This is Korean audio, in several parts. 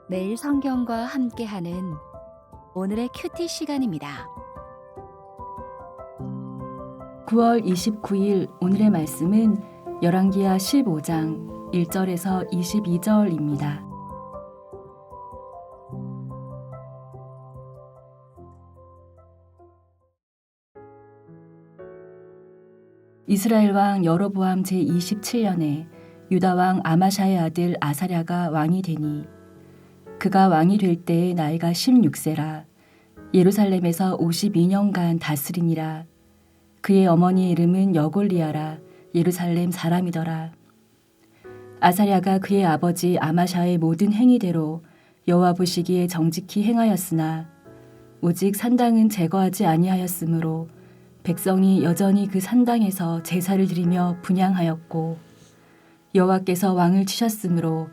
매일 성경과 함께하는 오늘의 큐티 시간입니다. 9월 29일 오늘의 말씀은 열왕기하 15장 1절에서 22절입니다. 이스라엘 왕 여로보암 제27년에 유다 왕 아마샤의 아들 아사랴가 왕이 되니 그가 왕이 될 때의 나이가 16세라 예루살렘에서 52년간 다스리니라. 그의 어머니의 이름은 여골리아라 예루살렘 사람이더라. 아사랴가 그의 아버지 아마샤의 모든 행위대로 여호와 보시기에 정직히 행하였으나 오직 산당은 제거하지 아니하였으므로 백성이 여전히 그 산당에서 제사를 드리며 분향하였고 여호와께서 왕을 치셨으므로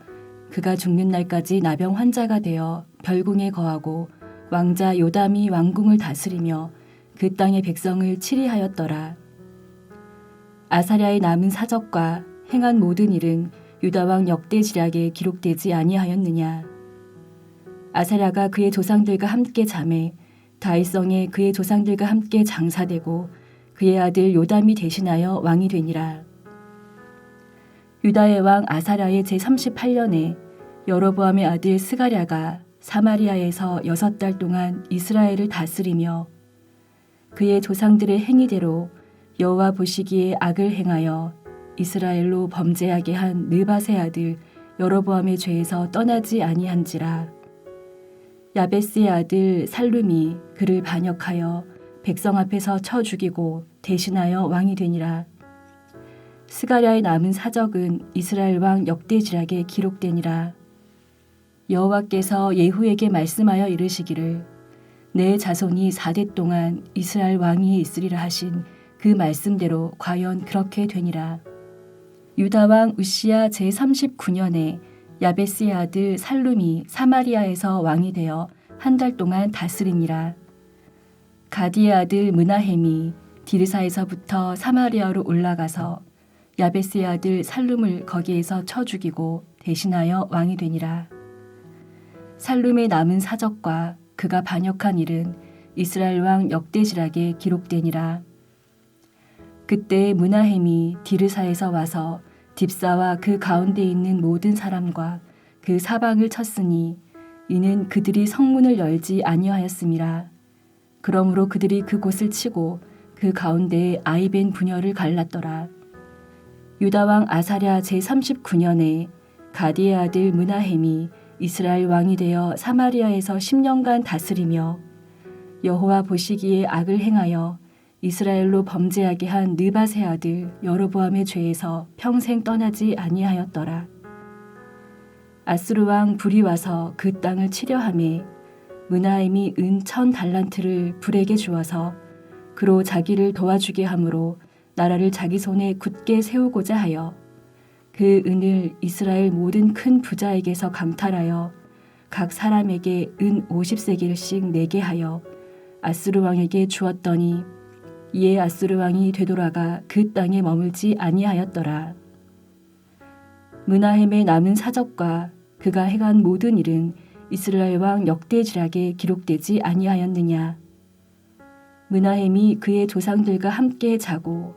그가 죽는 날까지 나병 환자가 되어 별궁에 거하고 왕자 요담이 왕궁을 다스리며 그 땅의 백성을 치리하였더라. 아사랴의 남은 사적과 행한 모든 일은 유다 왕 역대지략에 기록되지 아니하였느냐. 아사랴가 그의 조상들과 함께 잠에 다윗성에 그의 조상들과 함께 장사되고 그의 아들 요담이 대신하여 왕이 되니라. 유다의 왕 아사랴의 제38년에 여로보암의 아들 스가랴가 사마리아에서 6달 동안 이스라엘을 다스리며 그의 조상들의 행위대로 여호와 보시기에 악을 행하여 이스라엘로 범죄하게 한 느밧의 아들 여로보암의 죄에서 떠나지 아니한지라. 야베스의 아들 살룸이 그를 반역하여 백성 앞에서 쳐 죽이고 대신하여 왕이 되니라. 스가랴의 남은 사적은 이스라엘 왕 역대지략에 기록되니라. 여호와께서 예후에게 말씀하여 이르시기를 내 자손이 4대 동안 이스라엘 왕이 있으리라 하신 그 말씀대로 과연 그렇게 되니라. 유다 왕 우시야 제39년에 야베스의 아들 살룸이 사마리아에서 왕이 되어 한 달 동안 다스리니라. 가디의 아들 므나헴이 디르사에서부터 사마리아로 올라가서 야베스의 아들 살룸을 거기에서 쳐 죽이고 대신하여 왕이 되니라. 살룸의 남은 사적과 그가 반역한 일은 이스라엘 왕 역대지략에 기록되니라. 그때 므나헴이 디르사에서 와서 딥사와 그 가운데 있는 모든 사람과 그 사방을 쳤으니 이는 그들이 성문을 열지 아니하였음이라. 그러므로 그들이 그곳을 치고 그 가운데에 아이벤 부녀를 갈랐더라. 유다 왕 아사랴 제39년에 가디의 아들 므나헴이 이스라엘 왕이 되어 사마리아에서 10년간 다스리며 여호와 보시기에 악을 행하여 이스라엘로 범죄하게 한 느밧의 아들 여로보암의 죄에서 평생 떠나지 아니하였더라. 아수르 왕 불이 와서 그 땅을 치려하매 므나헴이 은 1000달란트를 불에게 주어서 그로 자기를 도와주게 하므로 나라를 자기 손에 굳게 세우고자 하여 그 은을 이스라엘 모든 큰 부자에게서 강탈하여 각 사람에게 은 50세겔씩 내게 하여 아수르 왕에게 주었더니 이에 아수르 왕이 되돌아가 그 땅에 머물지 아니하였더라. 므나헴의 남은 사적과 그가 행한 모든 일은 이스라엘 왕 역대지략에 기록되지 아니하였느냐. 므나헴이 그의 조상들과 함께 자고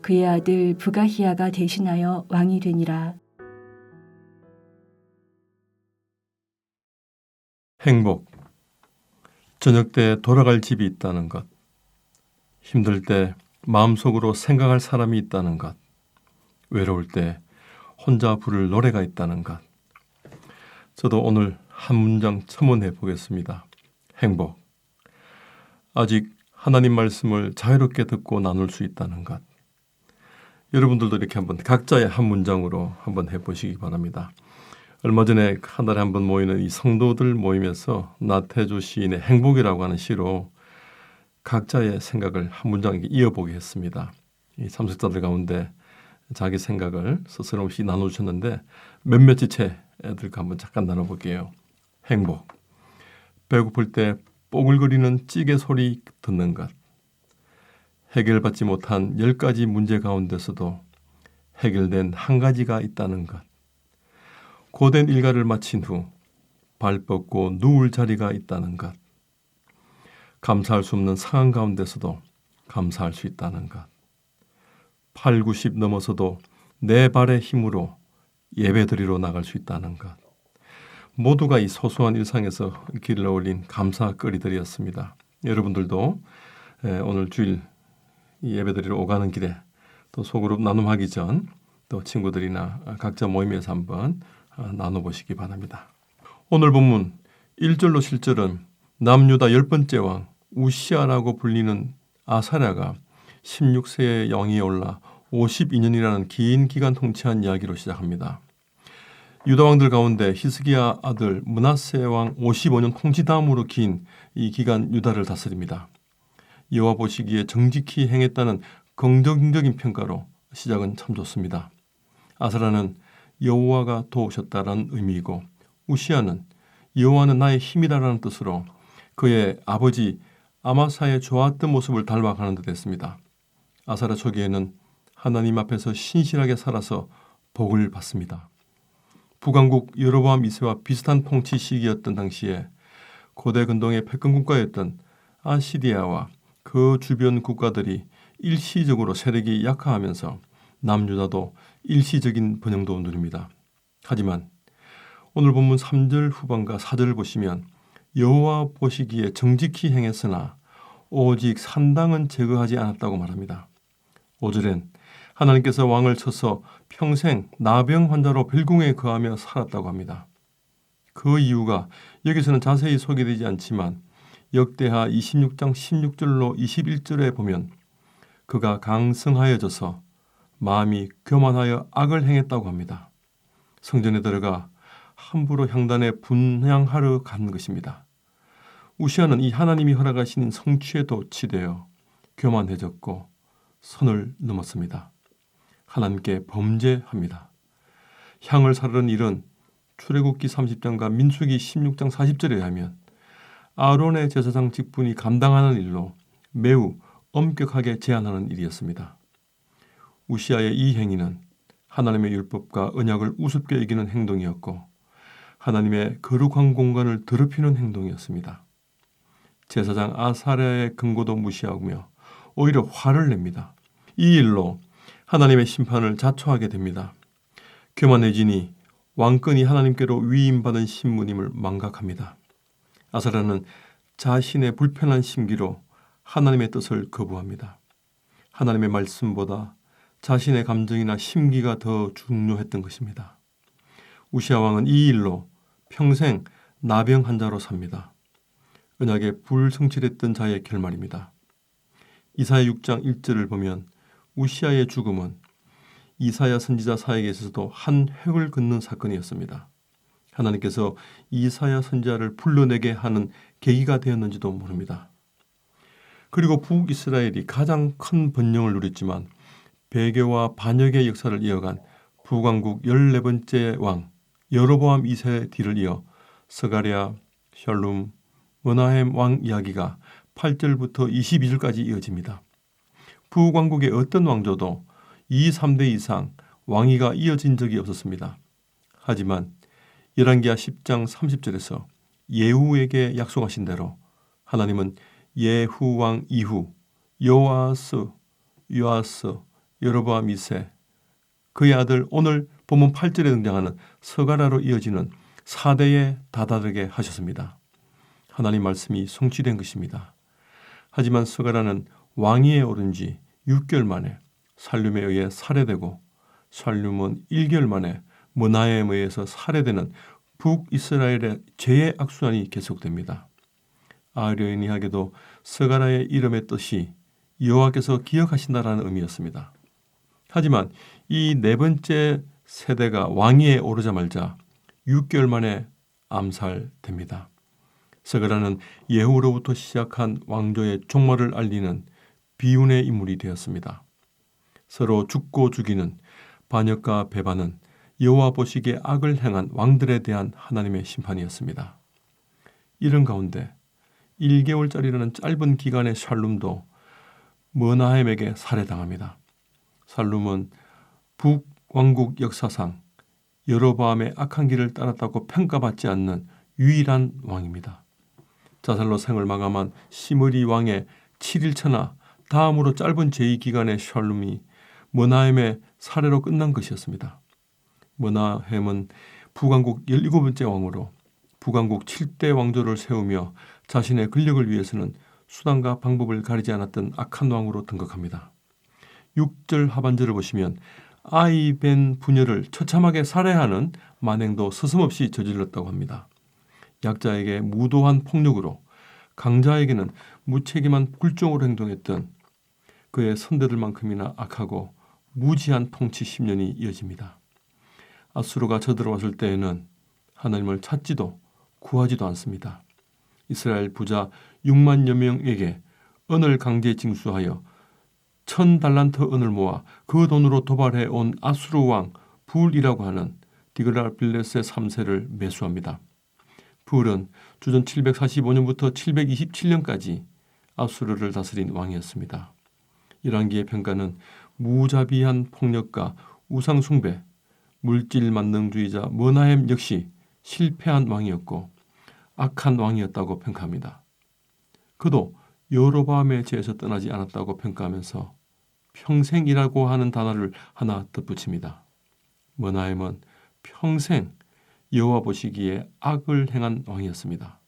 그의 아들 부가히야가 대신하여 왕이 되니라. 행복. 저녁 때 돌아갈 집이 있다는 것. 힘들 때 마음속으로 생각할 사람이 있다는 것. 외로울 때 혼자 부를 노래가 있다는 것. 저도 오늘 한 문장 첨언해 보겠습니다. 행복. 아직 하나님 말씀을 자유롭게 듣고 나눌 수 있다는 것. 여러분들도 이렇게 한번 각자의 한 문장으로 한번 해보시기 바랍니다. 얼마 전에 한 달에 한 번 모이는 이 성도들 모임에서 나태주 시인의 행복이라고 하는 시로 각자의 생각을 한 문장 이어보게 했습니다. 이 참석자들 가운데 자기 생각을 스스럼없이 나눠주셨는데 몇몇 지체 애들과 한번 잠깐 나눠볼게요. 행복. 배고플 때 뽀글거리는 찌개 소리 듣는 것. 해결받지 못한 10가지 문제 가운데서도 해결된 한 가지가 있다는 것. 고된 일과를 마친 후 발 뻗고 누울 자리가 있다는 것, 감사할 수 없는 상황 가운데서도 감사할 수 있다는 것, 8, 90 넘어서도 내 발의 힘으로 예배드리러 나갈 수 있다는 것, 모두가 이 소소한 일상에서 길러 올린 감사거리들이었습니다. 여러분들도 오늘 주일 예배드리러 오가는 길에 또 소그룹 나눔하기 전 또 친구들이나 각자 모임에서 한번 나눠보시기 바랍니다. 오늘 본문 1절로 7절은 남유다 10번째 왕 우시아라고 불리는 아사랴가 16세의 영위에 올라 52년이라는 긴 기간 통치한 이야기로 시작합니다. 유다 왕들 가운데 히스기야 아들 므낫세 왕 55년 통치 다음으로 긴 이 기간 유다를 다스립니다. 여호와 보시기에 정직히 행했다는 긍정적인 평가로 시작은 참 좋습니다. 아사랴는 여호와가 도우셨다라는 의미이고 우시아는 여호와는 나의 힘이라는 뜻으로 그의 아버지 아마사의 좋았던 모습을 닮아가는 듯 했습니다. 아사랴 초기에는 하나님 앞에서 신실하게 살아서 복을 받습니다. 북왕국 여로보암 2세와 비슷한 통치 시기였던 당시에 고대 근동의 패권 국가였던 아시리아와 그 주변 국가들이 일시적으로 세력이 약화하면서 남유다도 일시적인 번영도 누립니다. 하지만 오늘 본문 3절 후반과 4절을 보시면 여호와 보시기에 정직히 행했으나 오직 산당은 제거하지 않았다고 말합니다. 5절엔 하나님께서 왕을 쳐서 평생 나병 환자로 별궁에 거하며 살았다고 합니다. 그 이유가 여기서는 자세히 소개되지 않지만 역대하 26장 16절로 21절에 보면 그가 강성하여져서 마음이 교만하여 악을 행했다고 합니다. 성전에 들어가 함부로 향단에 분향하러 간 것입니다. 우시아는 이 하나님이 허락하신 성취에 도취되어 교만해졌고 선을 넘었습니다. 하나님께 범죄합니다. 향을 사르는 일은 출애굽기 30장과 민수기 16장 40절에 의하면 아론의 제사장 직분이 감당하는 일로 매우 엄격하게 제한하는 일이었습니다. 우시아의 이 행위는 하나님의 율법과 언약을 우습게 여기는 행동이었고 하나님의 거룩한 공간을 더럽히는 행동이었습니다. 제사장 아사랴의 경고도 무시하며 오히려 화를 냅니다. 이 일로 하나님의 심판을 자초하게 됩니다. 교만해지니 왕권이 하나님께로 위임받은 신분임을 망각합니다. 아사랴는 자신의 불편한 심기로 하나님의 뜻을 거부합니다. 하나님의 말씀보다 자신의 감정이나 심기가 더 중요했던 것입니다. 우시아 왕은 이 일로 평생 나병 환자로 삽니다. 언약에 불성실했던 자의 결말입니다. 이사야 6장 1절을 보면 우시아의 죽음은 이사야 선지자 사역에 있어서도 한 획을 긋는 사건이었습니다. 하나님께서 이사야 선지자를 불러내게 하는 계기가 되었는지도 모릅니다. 그리고 북이스라엘이 가장 큰 번영을 누렸지만 배교와 반역의 역사를 이어간 북왕국 14번째 왕 여로보암 2세 뒤를 이어 스가랴, 샬룸, 머나헴 왕 이야기가 8절부터 22절까지 이어집니다. 북왕국의 어떤 왕조도 2, 3대 이상 왕위가 이어진 적이 없었습니다. 하지만 열왕기하 10장 30절에서 예후에게 약속하신 대로 하나님은 예후 왕 이후 요아스, 여로보암 2세, 그의 아들 오늘 본문 8절에 등장하는 스가랴로 이어지는 4대에 다다르게 하셨습니다. 하나님 말씀이 성취된 것입니다. 하지만 스가랴는 왕위에 오른 지 6개월 만에 살룸에 의해 살해되고 살룸은 1개월 만에 머나헴에 의해서 살해되는 북이스라엘의 죄의 악순환이 계속됩니다. 아이러니하게도 스가랴의 이름의 뜻이 여호와께서 기억하신다라는 의미였습니다. 하지만 이 네 번째 세대가 왕위에 오르자마자 6개월 만에 암살됩니다. 스가랴는 예후로부터 시작한 왕조의 종말을 알리는 비운의 인물이 되었습니다. 서로 죽고 죽이는 반역과 배반은 여호와 보시기에 악을 행한 왕들에 대한 하나님의 심판이었습니다. 이런 가운데 1개월짜리라는 짧은 기간의 샬룸도 머나헴에게 살해당합니다. 살룸은 북왕국 역사상 여로보암의 악한 길을 따랐다고 평가받지 않는 유일한 왕입니다. 자살로 생을 마감한 시므리 왕의 7일차나 다음으로 짧은 제2기간의 샬룸이 머나헴의 사례로 끝난 것이었습니다. 머나헴은 북왕국 17번째 왕으로 북왕국 7대 왕조를 세우며 자신의 권력을 위해서는 수단과 방법을 가리지 않았던 악한 왕으로 등극합니다. 6절 하반절을 보시면 아이벤 부녀를 처참하게 살해하는 만행도 서슴없이 저질렀다고 합니다. 약자에게 무도한 폭력으로 강자에게는 무책임한 굴종으로 행동했던 그의 선대들만큼이나 악하고 무지한 통치 10년이 이어집니다. 아수르가 쳐들어왔을 때에는 하나님을 찾지도 구하지도 않습니다. 이스라엘 부자 6만여 명에게 은을 강제 징수하여 1000달란트 은을 모아 그 돈으로 도발해 온 아수르 왕 불이라고 하는 디글라빌레스의 3세를 매수합니다. 불은 주전 745년부터 727년까지 아수르를 다스린 왕이었습니다. 열왕기의 평가는 무자비한 폭력과 우상 숭배, 물질 만능주의자 머나헴 역시 실패한 왕이었고 악한 왕이었다고 평가합니다. 그도 여로보암의 죄에서 떠나지 않았다고 평가하면서 평생이라고 하는 단어를 하나 덧붙입니다. 머나헴은 평생 여호와 보시기에 악을 행한 왕이었습니다.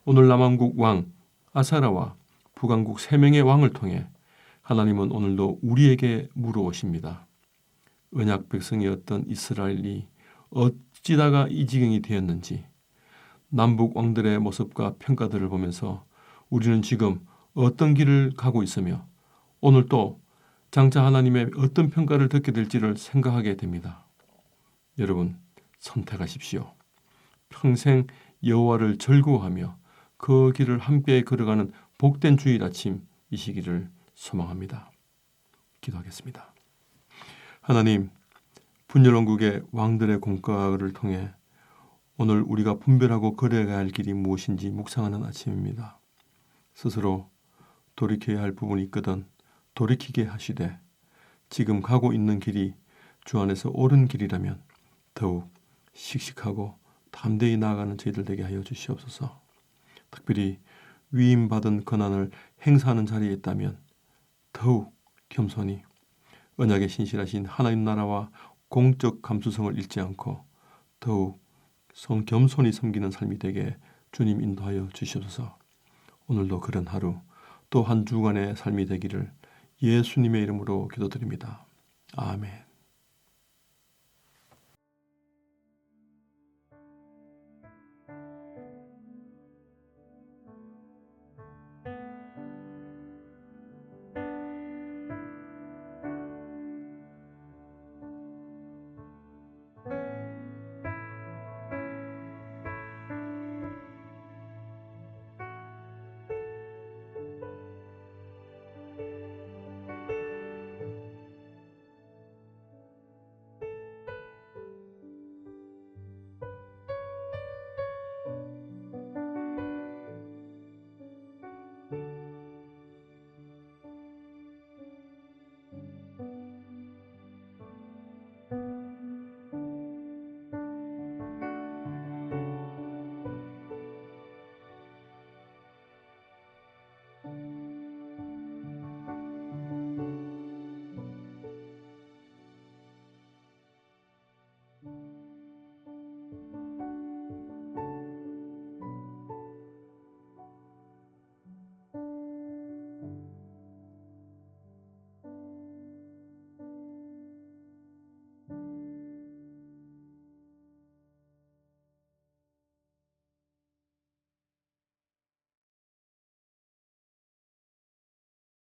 오늘 남왕국 왕 아사라와 북왕국 3명의 왕을 통해 하나님은 오늘도 우리에게 물어오십니다. 언약 백성이었던 이스라엘이 어찌다가 이 지경이 되었는지, 남북 왕들의 모습과 평가들을 보면서 우리는 지금 어떤 길을 가고 있으며 오늘 또 장차 하나님의 어떤 평가를 듣게 될지를 생각하게 됩니다. 여러분, 선택하십시오. 평생 여호와를 즐거워하며 그 길을 함께 걸어가는 복된 주일 아침이시기를 소망합니다. 기도하겠습니다. 하나님, 분열왕국의 왕들의 공과를 통해 오늘 우리가 분별하고 걸어가야 할 길이 무엇인지 묵상하는 아침입니다. 스스로 돌이켜야 할 부분이 있거든 돌이키게 하시되 지금 가고 있는 길이 주 안에서 옳은 길이라면 더욱 씩씩하고 담대히 나아가는 저희들 되게 하여 주시옵소서. 특별히 위임받은 권한을 행사하는 자리에 있다면 더욱 겸손히 언약에 신실하신 하나님 나라와 공적 감수성을 잃지 않고 더욱 겸손히 섬기는 삶이 되게 주님 인도하여 주시옵소서. 오늘도 그런 하루 또 한 주간의 삶이 되기를 예수님의 이름으로 기도드립니다. 아멘.